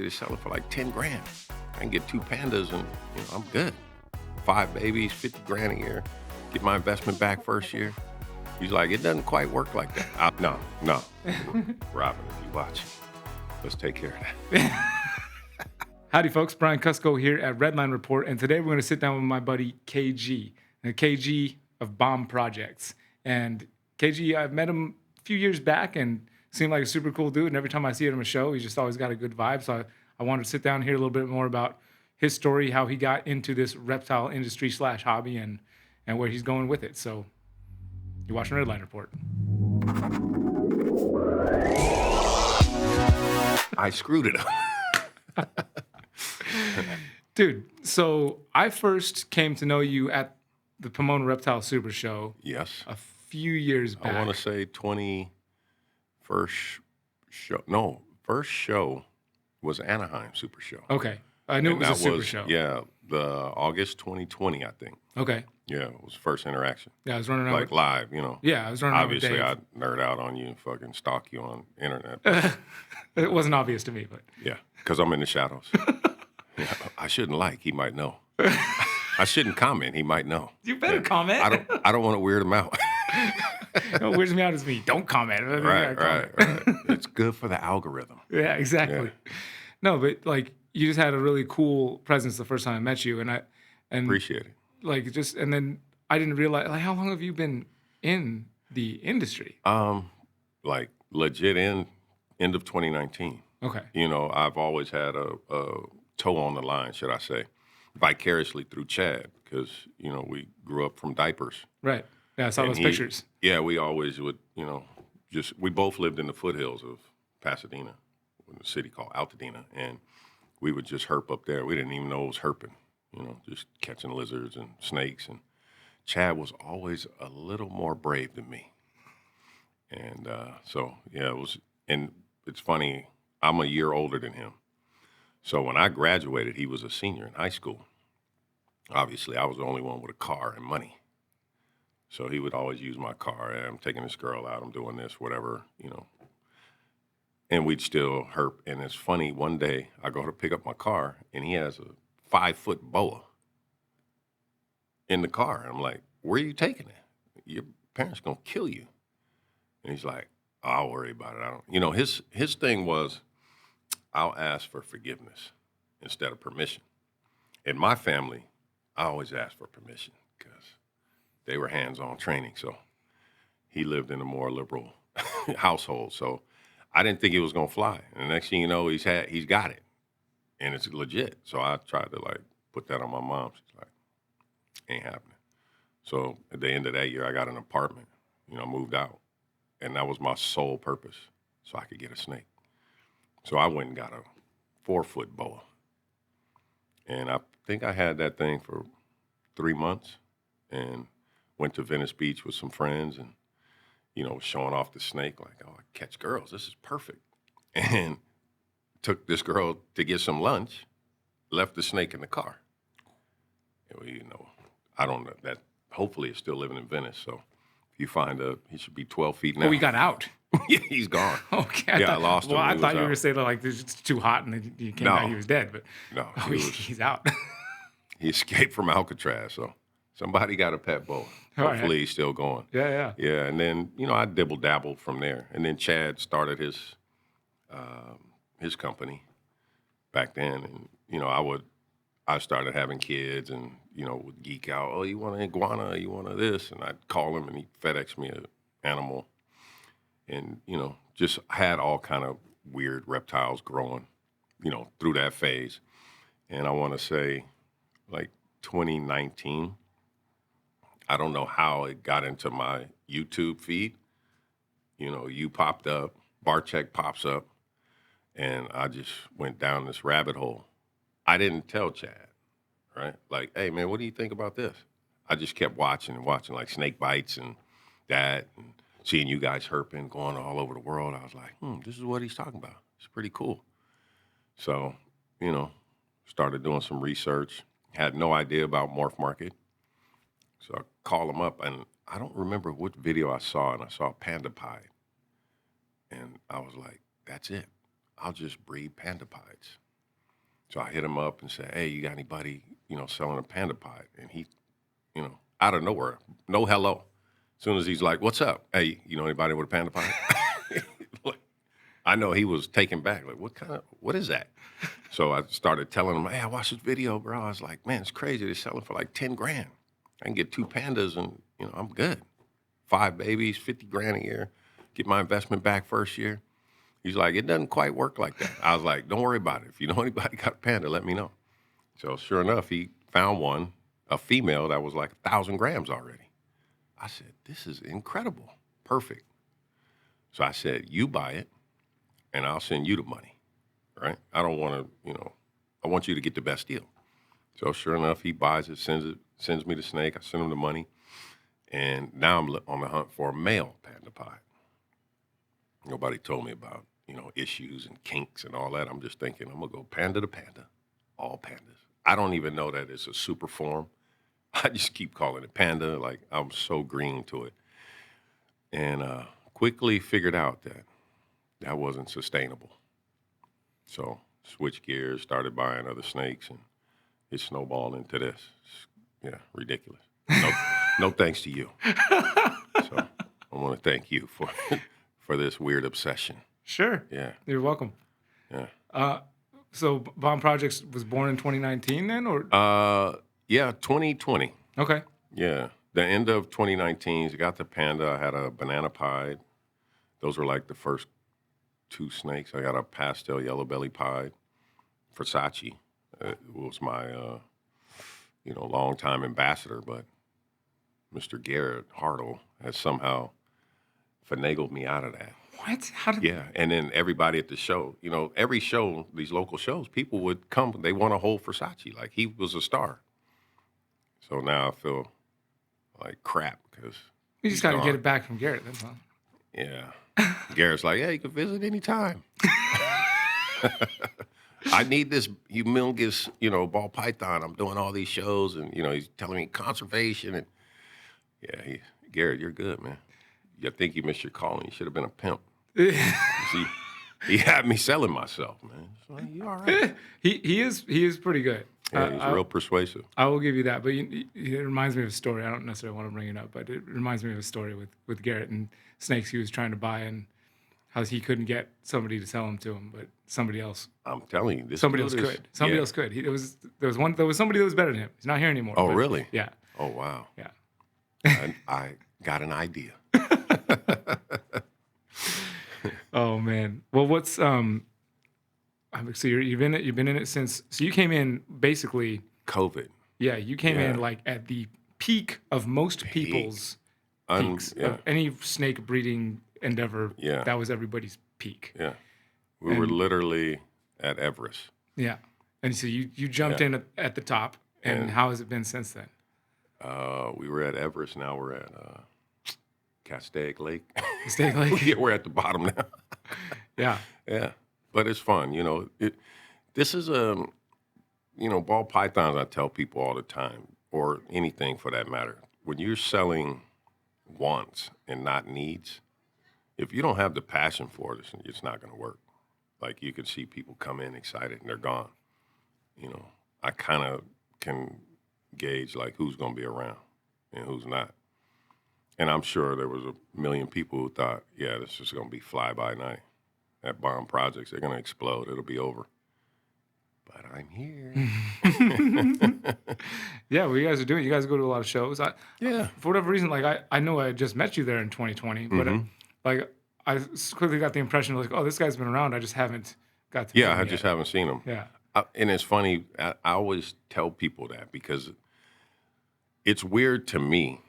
They sell it for like 10 grand. I can get 2 pandas and I'm good. 5 babies, 50 grand a year. Get my investment back first year. He's like, it doesn't quite work like that. No. Robin, if you watch, let's take care of that. Howdy, folks. Brian Kusko here at Redline Report, and today we're going to sit down with my buddy KG, the KG of Bomb Projects. And KG, I've met him a few years back and seemed like a super cool dude. And every time I see him at a show, he's just always got a good vibe. So I wanted to sit down and hear a little bit more about his story, how he got into this reptile industry / hobby, and where he's going with it. So you're watching Redline Report. I screwed it up. Dude, so I first came to know you at the Pomona Reptile Super Show. Yes. A few years back. I want to say first show was Anaheim Super Show. Okay. I knew it was a super show. Yeah, the August 2020, I think. Okay. Yeah, it was first interaction. Yeah, I was running around. Like live, Yeah, I was running around with Obviously, Dave. I nerd out on you and fucking stalk you on internet. But It wasn't obvious to me, but yeah, because I'm in the shadows. Yeah, I shouldn't like. He might know. I shouldn't comment. He might know. you better comment. I don't want to weird him out. What weirds me out is me. Don't comment. Right. It's good for the algorithm. Yeah, exactly. Yeah. No, but like you just had a really cool presence the first time I met you, and Appreciate it. Like and then I didn't realize how long have you been in the industry? Like legit end of 2019. Okay. I've always had a toe on the line, should I say, vicariously through Chad, because we grew up from diapers. Right. Yeah, I saw those pictures. Yeah, we always would, we both lived in the foothills of Pasadena, in a city called Altadena, and we would just herp up there. We didn't even know it was herping, just catching lizards and snakes. And Chad was always a little more brave than me. And so, yeah, it was, and it's funny, I'm a year older than him. So when I graduated, he was a senior in high school. Obviously, I was the only one with a car and money. So he would always use my car. Hey, I'm taking this girl out. I'm doing this, whatever, And we'd still herp. And it's funny, one day I go to pick up my car, and he has a 5-foot boa in the car. I'm like, where are you taking it? Your parents going to kill you. And he's like, I'll worry about it. I don't. His thing was, I'll ask for forgiveness instead of permission. In my family, I always ask for permission because they were hands-on training. So he lived in a more liberal household. So I didn't think it was gonna fly. And the next thing you know, he's got it, and it's legit. So I tried to put that on my mom. She's like, ain't happening. So at the end of that year, I got an apartment. Moved out, and that was my sole purpose, so I could get a snake. So I went and got a 4-foot boa. And I think I had that thing for 3 months and went to Venice Beach with some friends and, showing off the snake like, oh, I catch girls. This is perfect. And took this girl to get some lunch, left the snake in the car. I don't know that. Hopefully it's still living in Venice. So if you find he should be 12 feet now. Oh, he got out. Yeah, he's gone. Okay. I lost him. Well, I thought you were out. going to say like it's too hot and you came out he was dead, but no, he's out. He escaped from Alcatraz, so somebody got a pet boa. Hopefully he's still going. Yeah. Yeah, and then I dibble-dabbled from there, and then Chad started his company back then, and I started having kids, and would geek out. Oh, you want an iguana? You want this? And I'd call him, and he'd FedEx me an animal. And, just had all kind of weird reptiles growing, through that phase. And I want to say, 2019, I don't know how it got into my YouTube feed. You popped up, Barcheck pops up, and I just went down this rabbit hole. I didn't tell Chad, right? Like, hey, man, what do you think about this? I just kept watching, like snake bites and that, and seeing you guys herping, going all over the world. I was like, this is what he's talking about. It's pretty cool. So, started doing some research. Had no idea about Morph Market. So I call him up, and I don't remember what video I saw, and I saw panda pie. And I was like, that's it. I'll just breed panda pies. So I hit him up and said, hey, you got anybody, selling a panda pod? And he, out of nowhere, no hello. As soon as he's like, what's up? Hey, you know anybody with a panda pod? Like, I know he was taken back. Like, what is that? So I started telling him, hey, I watched this video, bro. I was like, man, it's crazy. They're selling for like 10 grand. I can get 2 pandas and, I'm good. 5 babies, 50 grand a year. Get my investment back first year. He's like, it doesn't quite work like that. I was like, don't worry about it. If you know anybody got a panda, let me know. So sure enough, he found one, a female that was like 1,000 grams already. I said, this is incredible. Perfect. So I said, you buy it and I'll send you the money, right? I don't want to, I want you to get the best deal. So sure enough, he buys it, sends me the snake. I send him the money. And now I'm on the hunt for a male panda pod. Nobody told me about, issues and kinks and all that. I'm just thinking I'm going to go panda to panda, all pandas. I don't even know that it's a super form. I just keep calling it panda. Like, I'm so green to it. And quickly figured out that wasn't sustainable. So switched gears, started buying other snakes, and it snowballed into this. Yeah, ridiculous. No thanks to you. So I want to thank you for this weird obsession. Sure. Yeah. You're welcome. Yeah. So Bomb Projects was born in 2019 then, or? Yeah, 2020. Okay. Yeah. The end of 2019, I got the panda. I had a banana pied. Those were like the first 2 snakes. I got a pastel yellow belly pied. Versace was my, longtime ambassador, but Mr. Garrett Hartle has somehow finagled me out of that. What? How did? Yeah, and then everybody at the show, every show, these local shows, people would come. They want to hold Versace, like he was a star. So now I feel like crap because You just got to get it back from Garrett. That's all. Yeah, Garrett's like, yeah, you can visit anytime. I need this humongous, ball python. I'm doing all these shows, and he's telling me conservation, and yeah, Garrett, you're good, man. I think you missed your calling. You should have been a pimp. He had me selling myself, man. So you all right? He is pretty good. Yeah, he's real persuasive. I will give you that. But it reminds me of a story. I don't necessarily want to bring it up, but it reminds me of a story with Garrett and snakes he was trying to buy, and how he couldn't get somebody to sell them to him, but somebody else. I'm telling you, somebody else could. Somebody else could. There was somebody that was better than him. He's not here anymore. Oh, really? Yeah. Oh, wow. Yeah. I got an idea. Oh man. Well, what's so you've been in it since. So you came in basically COVID. Yeah, you came in like at the peak of most people's peaks of any snake breeding endeavor. Yeah, that was everybody's peak. Yeah, we were literally at Everest. Yeah, and so you jumped in at the top. And how has it been since then? We were at Everest. Now we're at Castaic Lake. Castaic Lake. Yeah, we're at the bottom now. Yeah. Yeah. But it's fun, this is ball pythons, I tell people all the time, or anything for that matter. When you're selling wants and not needs, if you don't have the passion for it, it's not going to work. Like, you can see people come in excited and they're gone. I kind of can gauge like who's going to be around and who's not. And I'm sure there was a million people who thought, yeah, this is going to be fly by night. At Bomb Projects, they're going to explode. It'll be over. But I'm here. Yeah, what you guys are doing, you guys go to a lot of shows. Yeah. For whatever reason, like I know I just met you there in 2020, but like I quickly got the impression like, oh, this guy's been around. I just haven't got to. Yeah, I just haven't seen him. Yeah. And it's funny. I always tell people that because it's weird to me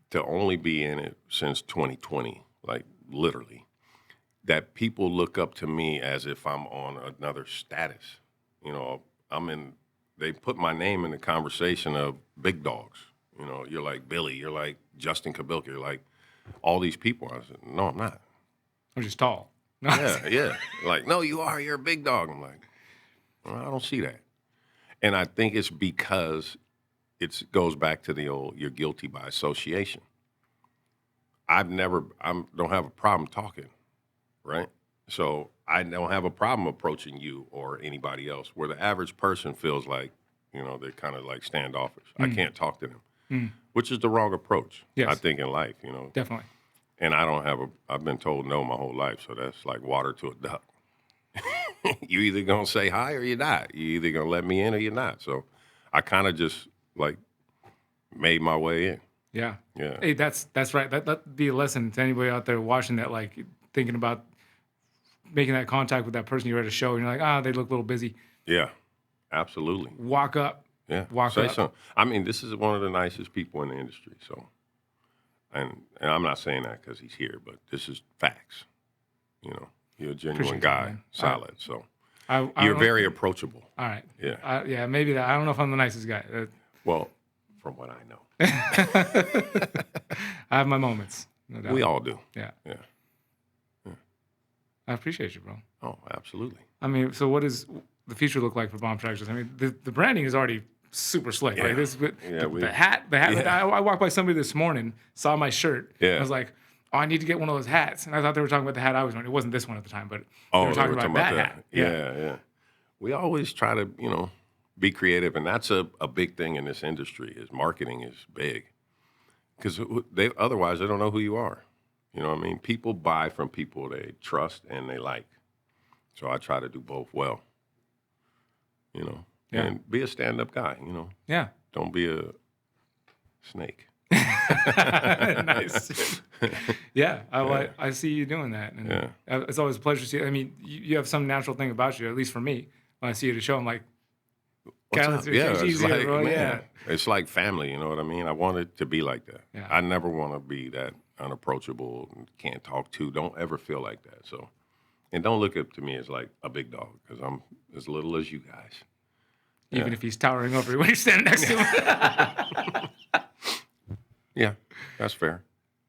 to only be in it since 2020, like literally. That people look up to me as if I'm on another status. They put my name in the conversation of big dogs. You're like Billy, you're like Justin Kabilka, you're like all these people. I said, no, I'm not. I'm just tall. Yeah. Like, no, you are, you're a big dog. I'm like, well, I don't see that. And I think it's because it goes back to the old, you're guilty by association. I don't have a problem talking. Right? So I don't have a problem approaching you or anybody else. Where the average person feels like, they're kind of like standoffish. I can't talk to them, which is the wrong approach. Yes. I think in life, Definitely. And I've been told no my whole life, so that's like water to a duck. You either gonna say hi or you're not. You either gonna let me in or you're not. So I kind of just like made my way in. Yeah. Yeah. Hey, that's right. That'd be a lesson to anybody out there watching that, like thinking about making that contact with that person you're at a show, and you're like, they look a little busy. Yeah, absolutely. Walk up. Yeah, Walk say up. something. I mean, this is one of the nicest people in the industry. So, and I'm not saying that because he's here, but this is facts. You're a genuine Appreciate guy, that, man. solid. So I you're don't- very approachable. All right. Yeah. Yeah, maybe that. I don't know if I'm the nicest guy. Well, from what I know, I have my moments. No doubt. we all do. Yeah. Yeah. I appreciate you, bro. Oh, absolutely. I mean, so what does the future look like for Bomb Tractors? I mean, the branding is already super slick. Yeah. Like this, Yeah, the hat. Like, Yeah. I walked by somebody this morning, saw my shirt. Yeah. I was like, oh, I need to get one of those hats. And I thought they were talking about the hat I was wearing. It wasn't this one at the time, but Oh, they were talking about that hat. Yeah. We always try to, be creative, and that's a big thing in this industry. Is marketing is big because otherwise they don't know who you are. You know what I mean? People buy from people they trust and they like. So I try to do both well. Yeah. And be a stand-up guy. Yeah. Don't be a snake. Nice. Yeah, I see you doing that, and Yeah. it's always a pleasure to see. I mean, you have some natural thing about you, at least for me. When I see you at a show, I'm like, What's "God, up? let's Yeah, take it it's easier, like, bro." man, Yeah, it's like family. You know what I mean? I want it to be like that. Yeah. I never want to be that unapproachable, and can't talk to. Don't ever feel like that. So, and don't look up to me as like a big dog because I'm as little as you guys. even if he's towering over you when you're standing next to him. Yeah, that's fair.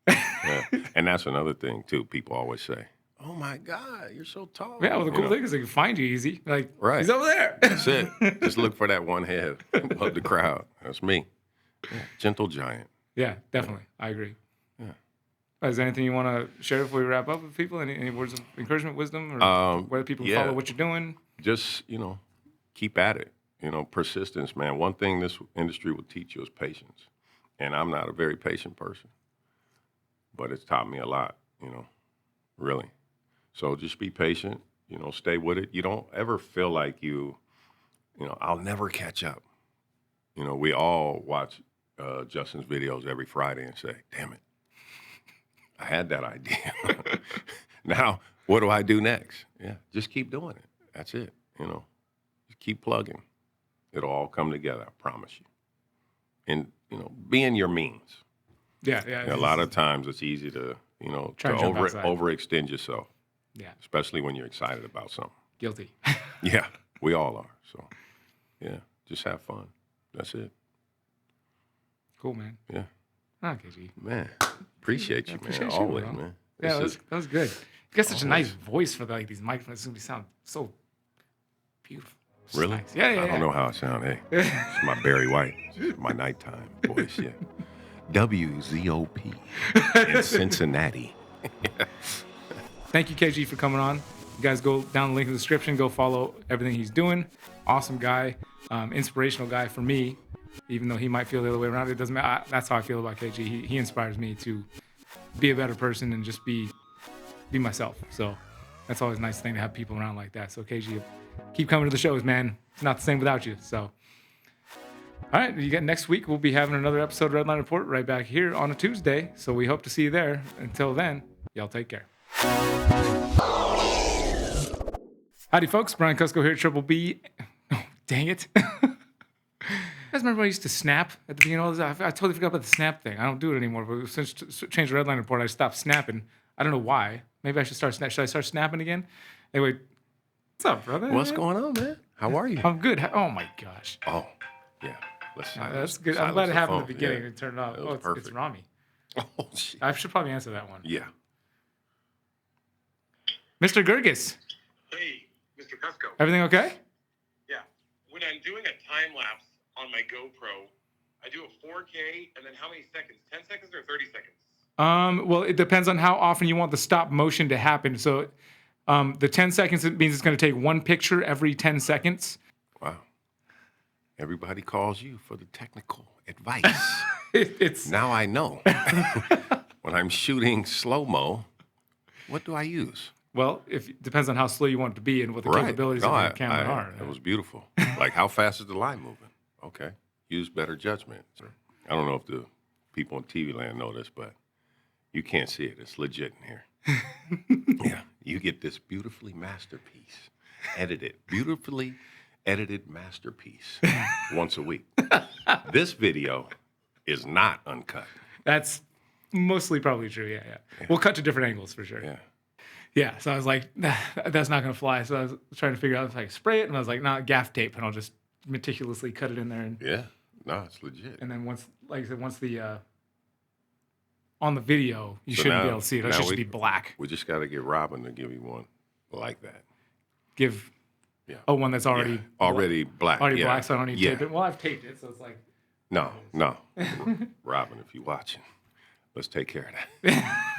Yeah. And that's another thing too. People always say, "Oh my God, you're so tall." Yeah, well, the cool thing is they can find you easy. Like, Right. he's over there. That's it. Just look for that one head above the crowd. That's me. Yeah. Gentle giant. Yeah, definitely. I agree. Yeah. Is there anything you want to share before we wrap up with people? Any words of encouragement, wisdom, or whether people can yeah. follow what you're doing? Just, keep at it. Persistence, man. One thing this industry will teach you is patience. And I'm not a very patient person, but it's taught me a lot, really. So just be patient, stay with it. You don't ever feel like I'll never catch up. We all watch Justin's videos every Friday and say, damn it, I had that idea. Now, what do I do next? Yeah, just keep doing it. That's it, Just keep plugging. It'll all come together, I promise you. And, be in your means. Yeah. A lot of times it's easy to, Try to jump outside. overextend yourself, Yeah, especially when you're excited about something. guilty. Yeah, we all are. So, yeah, just have fun. That's it. Cool, man. Yeah. Okay, G. Man, appreciate you, appreciate man. you, Always, bro. man. Yeah, This that was good. You got such a nice voice for these microphones. It's gonna sound so beautiful. It's really? nice. Yeah. I don't know how I sound. Hey, it's my Barry White, my nighttime voice. Yeah. WZOP in Cincinnati. Thank you, KG, for coming on. You guys go down the link in the description. Go follow everything he's doing. Awesome guy, inspirational guy for me. Even though he might feel the other way around, it doesn't matter. That's how I feel about KG. He inspires me to be a better person and just be myself. So that's always a nice thing to have people around like that. So KG, keep coming to the shows, man. It's not the same without you. So, all right, you get next week. We'll be having another episode of Redline Report right back here on a Tuesday. So we hope to see you there. Until then, y'all take care. Howdy, folks. Brian Kusko here at Triple B. Oh, dang it. You guys remember I used to snap at the beginning of all this? I totally forgot about the snap thing. I don't do it anymore. But since changed the Redline Report, I stopped snapping. I don't know why. Maybe I should start snapping. Should I start snapping again? Anyway, what's up, brother? What's going on, man? How are you? I'm good. Oh, my gosh. Oh, yeah. Let's That's good. I'm glad it happened at the beginning Yeah. and turned off. That Oh, was it's perfect. Rami. Oh, shit. I should probably answer that one. Yeah. Mr. Gergis, Hey, Mr. Kusko. everything okay? Yeah. When I'm doing a time lapse on my GoPro, I do a 4K, and then how many seconds? 10 seconds or 30 seconds? Well, it depends on how often you want the stop motion to happen. So The 10 seconds it means it's going to take one picture every 10 seconds. Wow. Everybody calls you for the technical advice. It's Now I know. When I'm shooting slow-mo, what do I use? well, if depends on how slow you want it to be and what the capabilities of your camera are. It was beautiful. Like, how fast is the line moving? Okay. Use better judgment. I don't know if the people in TV land know this, but you can't see it. It's legit in here. Yeah. You get this beautifully beautifully edited masterpiece once a week. This video is not uncut. That's mostly probably true. Yeah. We'll cut to different angles for sure. Yeah. Yeah. So I was like, nah, that's not going to fly. So I was trying to figure out if I could spray it, and I was like, nah, gaff tape, and I'll just meticulously cut it in there. Yeah. No, it's legit. And then once the on the video, you So shouldn't be now- able to see it. It now should just we- be black. We just got to get Robin to give you one like that. Give Yeah. one that's already Yeah. Already black. already yeah. black, so I don't need to Yeah. tape it. Well, I've taped it, so it's like No. Robin, if you're watching, let's take care of that.